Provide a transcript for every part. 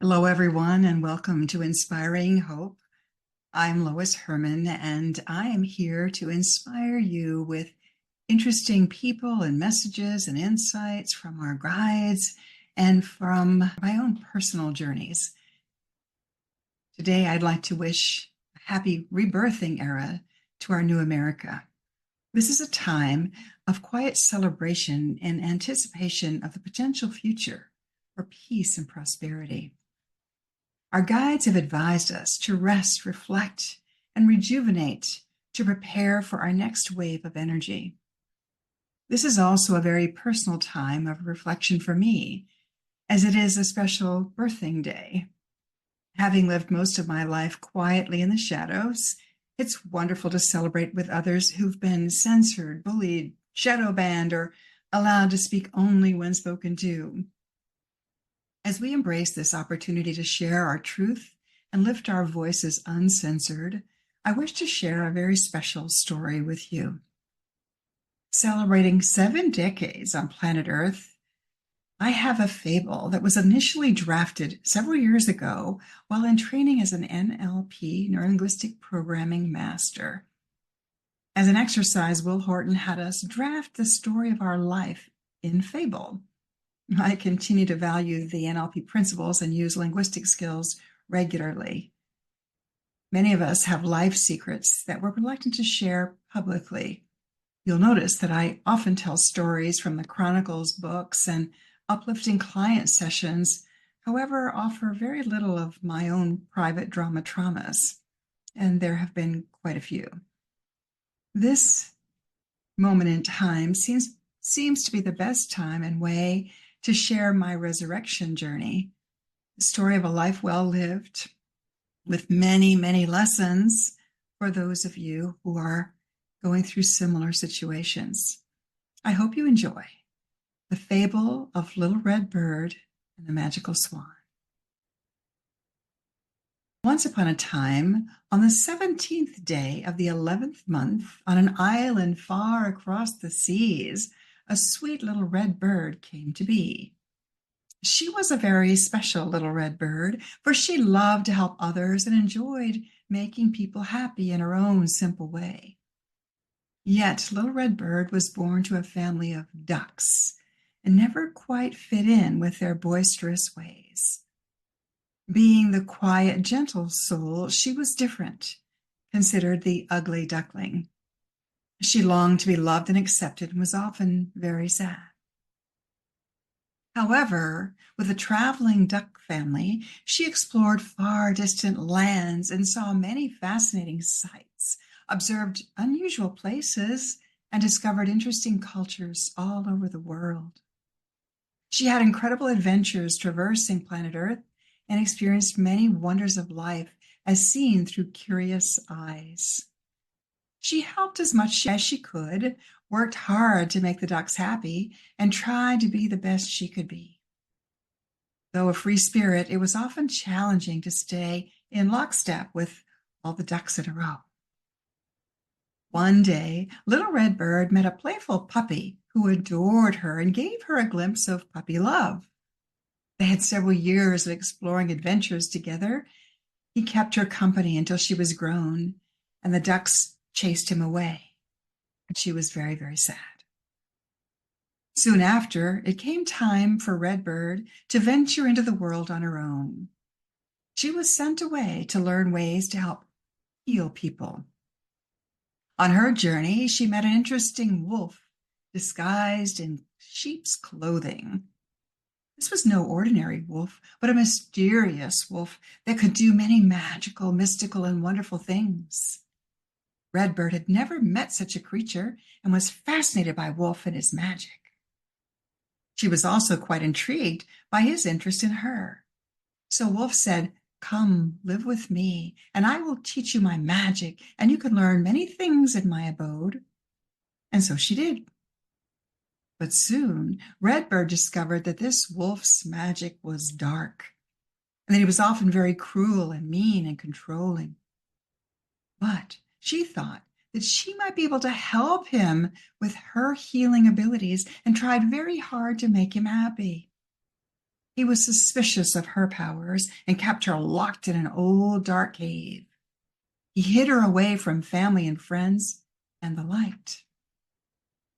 Hello, everyone, and welcome to Inspiring Hope. I'm Lois Hermann, and I am here to inspire you with interesting people and messages and insights from our guides and from my own personal journeys. Today, I'd like to wish a happy rebirthing era to our new America. This is a time of quiet celebration and anticipation of the potential future for peace and prosperity. Our guides have advised us to rest, reflect, and rejuvenate to prepare for our next wave of energy. This is also a very personal time of reflection for me, as it is a special birthing day. Having lived most of my life quietly in the shadows, it's wonderful to celebrate with others who've been censored, bullied, shadow banned, or allowed to speak only when spoken to. As we embrace this opportunity to share our truth and lift our voices uncensored, I wish to share a very special story with you. Celebrating 7 decades on planet Earth, I have a fable that was initially drafted several years ago while in training as an NLP, Neurolinguistic Programming Master. As an exercise, Will Horton had us draft the story of our life in Fable. I continue to value the NLP principles and use linguistic skills regularly. Many of us have life secrets that we're reluctant to share publicly. You'll notice that I often tell stories from the Chronicles books and uplifting client sessions, however, offer very little of my own private drama traumas, and there have been quite a few. This moment in time seems to be the best time and way to share my resurrection journey, the story of a life well lived with many, many lessons for those of you who are going through similar situations. I hope you enjoy the fable of Little Red Bird and the Magical Swan. Once upon a time, on the 17th day of the 11th month, on an island far across the seas, a sweet little red bird came to be. She was a very special little red bird, for she loved to help others and enjoyed making people happy in her own simple way. Yet Little Red Bird was born to a family of ducks and never quite fit in with their boisterous ways. Being the quiet, gentle soul, she was different, considered the ugly duckling. She longed to be loved and accepted and was often very sad. However, with a traveling duck family, she explored far distant lands and saw many fascinating sights, observed unusual places, and discovered interesting cultures all over the world. She had incredible adventures traversing planet Earth and experienced many wonders of life as seen through curious eyes. She helped as much as she could, worked hard to make the ducks happy, and tried to be the best she could be. Though a free spirit, it was often challenging to stay in lockstep with all the ducks in a row. One day, Little Red Bird met a playful puppy who adored her and gave her a glimpse of puppy love. They had several years of exploring adventures together. He kept her company until she was grown, and the ducks chased him away, and she was very, very sad. Soon after, it came time for Redbird to venture into the world on her own. She was sent away to learn ways to help heal people. On her journey, she met an interesting wolf disguised in sheep's clothing. This was no ordinary wolf, but a mysterious wolf that could do many magical, mystical, and wonderful things. Redbird had never met such a creature and was fascinated by Wolf and his magic. She was also quite intrigued by his interest in her. So Wolf said, "Come, live with me, and I will teach you my magic, and you can learn many things in my abode." And so she did. But soon, Redbird discovered that this wolf's magic was dark, and that he was often very cruel and mean and controlling. But she thought that she might be able to help him with her healing abilities and tried very hard to make him happy. He was suspicious of her powers and kept her locked in an old dark cave. He hid her away from family and friends and the light.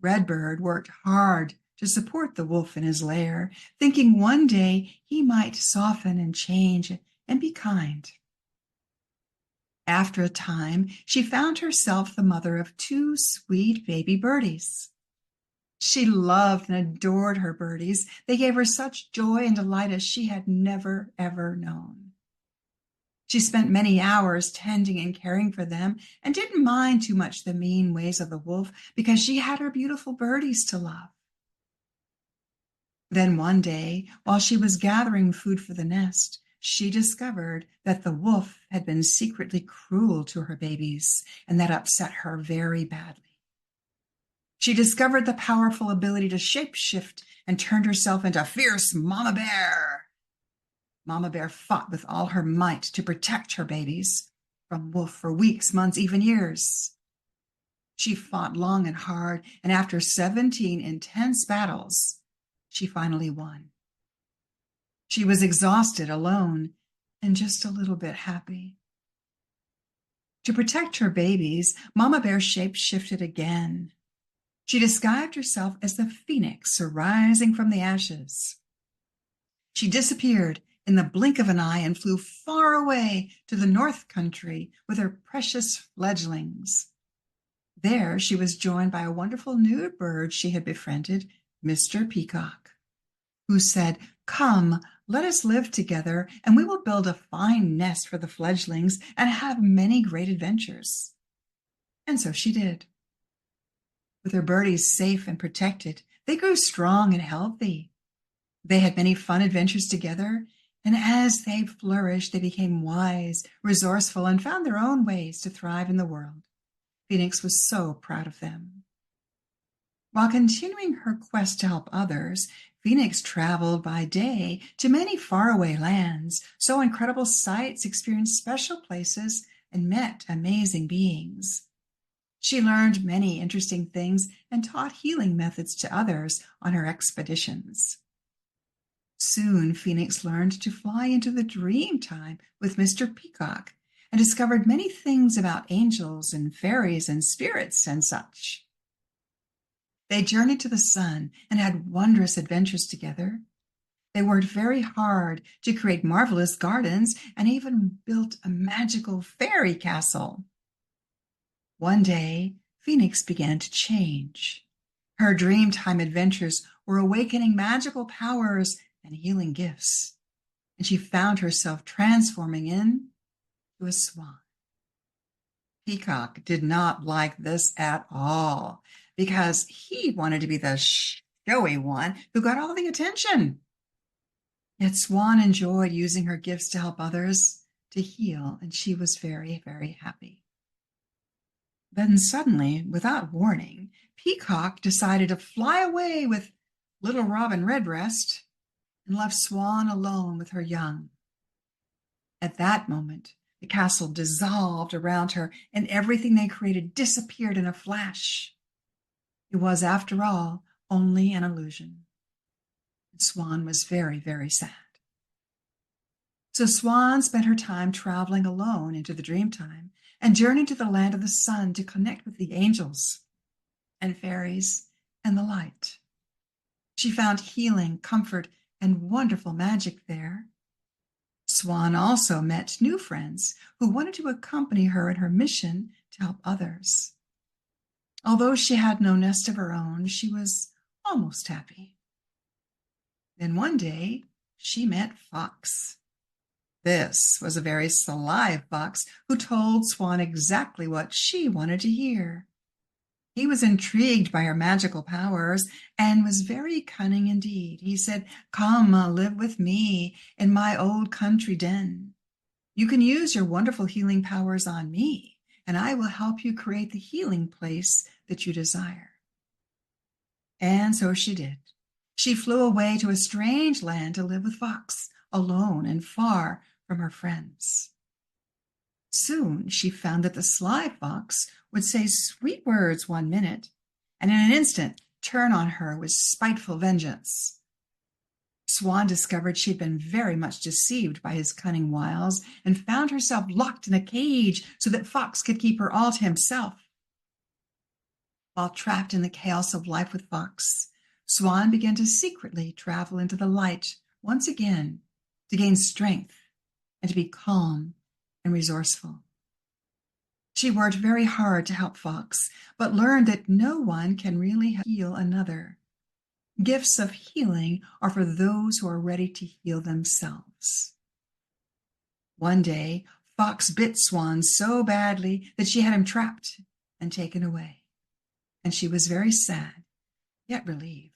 Redbird worked hard to support the wolf in his lair, thinking one day he might soften and change and be kind. After a time, she found herself the mother of two sweet baby birdies. She loved and adored her birdies. They gave her such joy and delight as she had never, ever known. She spent many hours tending and caring for them and didn't mind too much the mean ways of the wolf because she had her beautiful birdies to love. Then one day, while she was gathering food for the nest, she discovered that the wolf had been secretly cruel to her babies, and that upset her very badly. She discovered the powerful ability to shapeshift and turned herself into fierce Mama Bear. Mama Bear fought with all her might to protect her babies from wolf for weeks, months, even years. She fought long and hard, and after 17 intense battles, she finally won. She was exhausted, alone, and just a little bit happy. To protect her babies, Mama Bear shape-shifted again. She disguised herself as the phoenix arising from the ashes. She disappeared in the blink of an eye and flew far away to the North Country with her precious fledglings. There she was joined by a wonderful new bird she had befriended, Mr. Peacock, who said, "Come, let us live together, and we will build a fine nest for the fledglings and have many great adventures." And so she did. With her birdies safe and protected, they grew strong and healthy. They had many fun adventures together, and as they flourished, they became wise, resourceful, and found their own ways to thrive in the world. Phoenix was so proud of them. While continuing her quest to help others, Phoenix traveled by day to many faraway lands, saw incredible sights, experienced special places, and met amazing beings. She learned many interesting things and taught healing methods to others on her expeditions. Soon, Phoenix learned to fly into the dream time with Mr. Peacock and discovered many things about angels and fairies and spirits and such. They journeyed to the sun and had wondrous adventures together. They worked very hard to create marvelous gardens and even built a magical fairy castle. One day, Phoenix began to change. Her Dreamtime adventures were awakening magical powers and healing gifts, and she found herself transforming into a swan. Peacock did not like this at all because he wanted to be the showy one who got all the attention. Yet Swan enjoyed using her gifts to help others to heal, and she was very, very happy. Then suddenly, without warning, Peacock decided to fly away with little Robin Redbreast and left Swan alone with her young. At that moment, the castle dissolved around her, and everything they created disappeared in a flash. It was, after all, only an illusion. And Swan was very, very sad. So Swan spent her time traveling alone into the Dreamtime and journeyed to the land of the sun to connect with the angels and fairies and the light. She found healing, comfort, and wonderful magic there. Swan also met new friends who wanted to accompany her in her mission to help others. Although she had no nest of her own, she was almost happy. Then one day, she met Fox. This was a very sly fox who told Swan exactly what she wanted to hear. He was intrigued by her magical powers and was very cunning indeed. He said, "Come, live with me in my old country den. You can use your wonderful healing powers on me, and I will help you create the healing place that you desire." And so she did. She flew away to a strange land to live with Fox, alone and far from her friends. Soon she found that the sly fox would say sweet words one minute, and in an instant turn on her with spiteful vengeance. Swan discovered she had been very much deceived by his cunning wiles and found herself locked in a cage so that Fox could keep her all to himself. While trapped in the chaos of life with Fox, Swan began to secretly travel into the light once again to gain strength and to be calm and resourceful. She worked very hard to help Fox, but learned that no one can really heal another. Gifts of healing are for those who are ready to heal themselves. One day, Fox bit Swan so badly that she had him trapped and taken away, and she was very sad, yet relieved.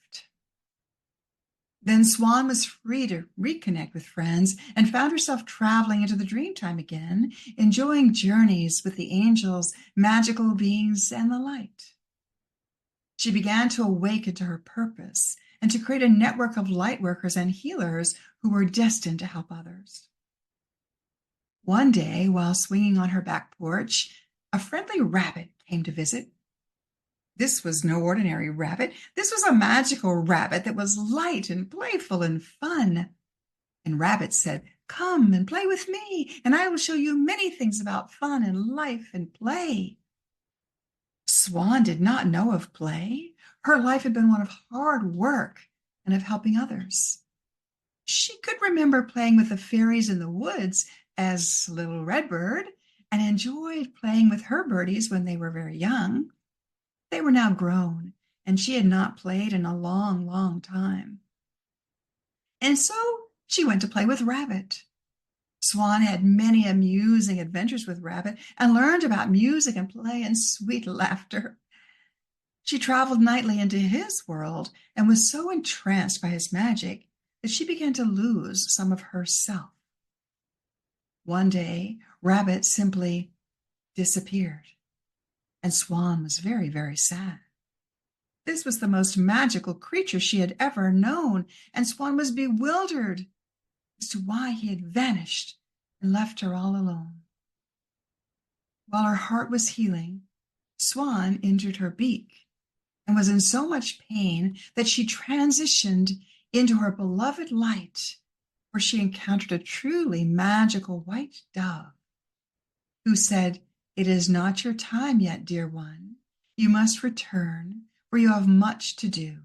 Then Swan was free to reconnect with friends and found herself traveling into the dreamtime again, enjoying journeys with the angels, magical beings, and the light. She began to awaken to her purpose and to create a network of light workers and healers who were destined to help others. One day, while swinging on her back porch, a friendly rabbit came to visit. This was no ordinary rabbit. This was a magical rabbit that was light and playful and fun. And Rabbit said, "Come and play with me, and I will show you many things about fun and life and play." Swan did not know of play. Her life had been one of hard work and of helping others. She could remember playing with the fairies in the woods as little Redbird and enjoyed playing with her birdies when they were very young. They were now grown, and she had not played in a long, long time. And so she went to play with Rabbit. Swan had many amusing adventures with Rabbit and learned about music and play and sweet laughter. She traveled nightly into his world and was so entranced by his magic that she began to lose some of herself. One day, Rabbit simply disappeared, and Swan was very, very sad. This was the most magical creature she had ever known, and Swan was bewildered as to why he had vanished and left her all alone. While her heart was healing, Swan injured her beak and was in so much pain that she transitioned into her beloved light, where she encountered a truly magical white dove who said, "It is not your time yet, dear one. You must return, for you have much to do."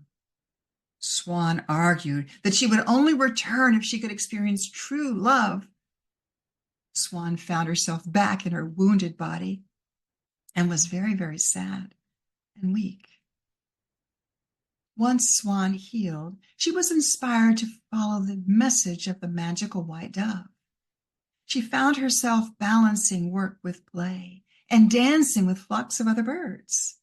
Swan argued that she would only return if she could experience true love. Swan found herself back in her wounded body and was very, very sad and weak. Once Swan healed, she was inspired to follow the message of the magical white dove. She found herself balancing work with play and dancing with flocks of other birds.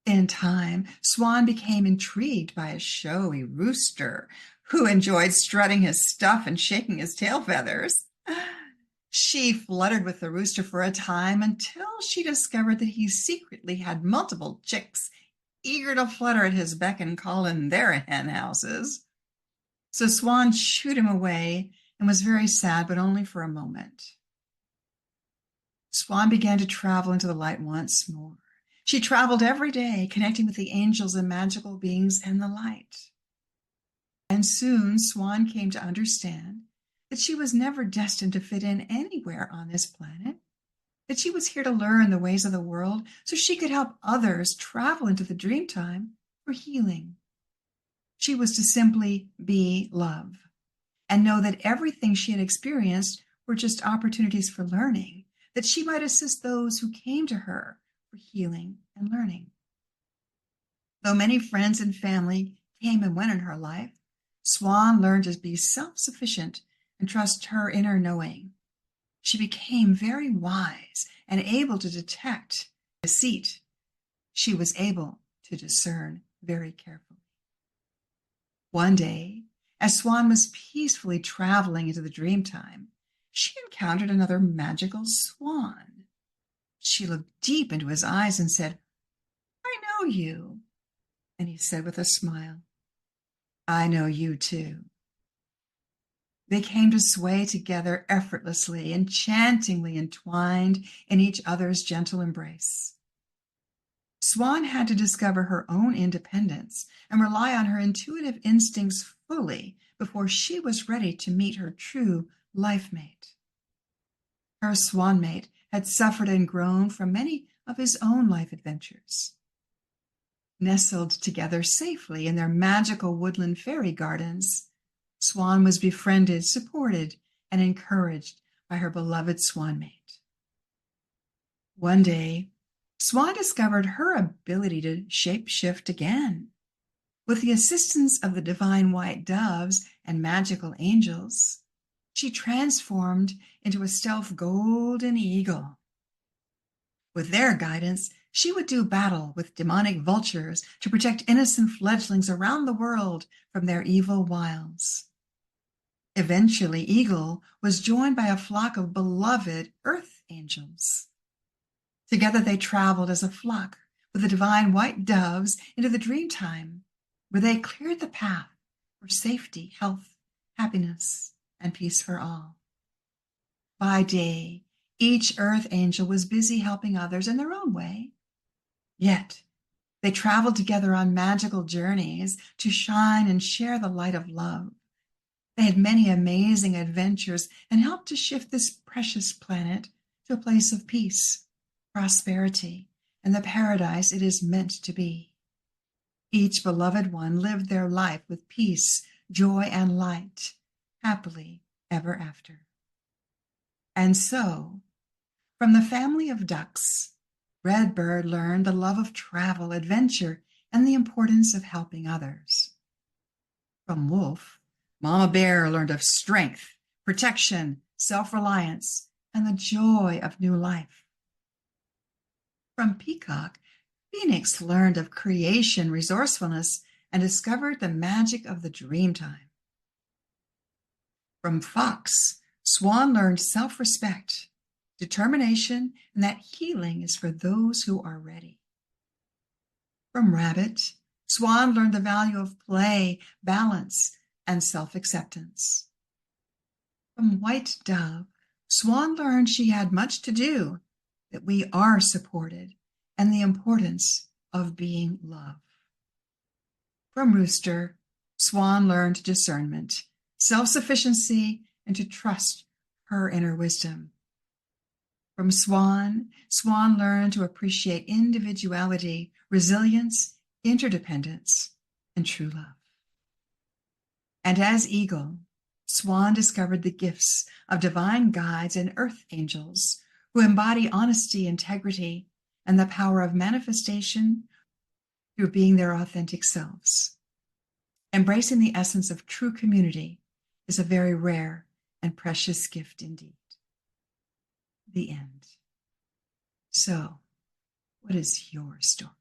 In time, Swan became intrigued by a showy rooster who enjoyed strutting his stuff and shaking his tail feathers. She fluttered with the rooster for a time until she discovered that he secretly had multiple chicks eager to flutter at his beck and call in their hen houses. So Swan shooed him away and was very sad, but only for a moment. Swan began to travel into the light once more. She traveled every day, connecting with the angels and magical beings and the light. And soon Swan came to understand that she was never destined to fit in anywhere on this planet, that she was here to learn the ways of the world so she could help others travel into the dreamtime for healing. She was to simply be love and know that everything she had experienced were just opportunities for learning, that she might assist those who came to her for healing and learning. Though many friends and family came and went in her life, Swan learned to be self-sufficient and trust her inner knowing. She became very wise and able to detect deceit. She was able to discern very carefully. One day, as Swan was peacefully traveling into the dreamtime, she encountered another magical swan. She looked deep into his eyes and said, "I know you." And he said with a smile, "I know you too." They came to sway together effortlessly, enchantingly entwined in each other's gentle embrace. Swan had to discover her own independence and rely on her intuitive instincts fully before she was ready to meet her true life mate. Her swan mate had suffered and grown from many of his own life adventures. Nestled together safely in their magical woodland fairy gardens, Swan was befriended, supported, and encouraged by her beloved swan mate. One day, Swan discovered her ability to shape-shift again. With the assistance of the divine white doves and magical angels, she transformed into a stealth golden eagle. With their guidance, she would do battle with demonic vultures to protect innocent fledglings around the world from their evil wiles. Eventually, Eagle was joined by a flock of beloved earth angels. Together they traveled as a flock with the divine white doves into the dream time, where they cleared the path for safety, health, happiness, and peace for all. By day, each earth angel was busy helping others in their own way. Yet, they traveled together on magical journeys to shine and share the light of love. They had many amazing adventures and helped to shift this precious planet to a place of peace, prosperity, and the paradise it is meant to be. Each beloved one lived their life with peace, joy, and light, happily ever after. And so, from the family of ducks, Redbird learned the love of travel, adventure, and the importance of helping others. From Wolf, Mama Bear learned of strength, protection, self-reliance, and the joy of new life. From Peacock, Phoenix learned of creation, resourcefulness, and discovered the magic of the dream time. From Fox, Swan learned self-respect, determination, and that healing is for those who are ready. From Rabbit, Swan learned the value of play, balance, and self-acceptance. From White Dove, Swan learned she had much to do, that we are supported, and the importance of being love. From Rooster, Swan learned discernment, self-sufficiency, and to trust her inner wisdom. From Swan, Swan learned to appreciate individuality, resilience, interdependence, and true love. And as Eagle, Swan discovered the gifts of divine guides and earth angels who embody honesty, integrity, and the power of manifestation through being their authentic selves. Embracing the essence of true community is a very rare and precious gift indeed. The end. So, what is your story?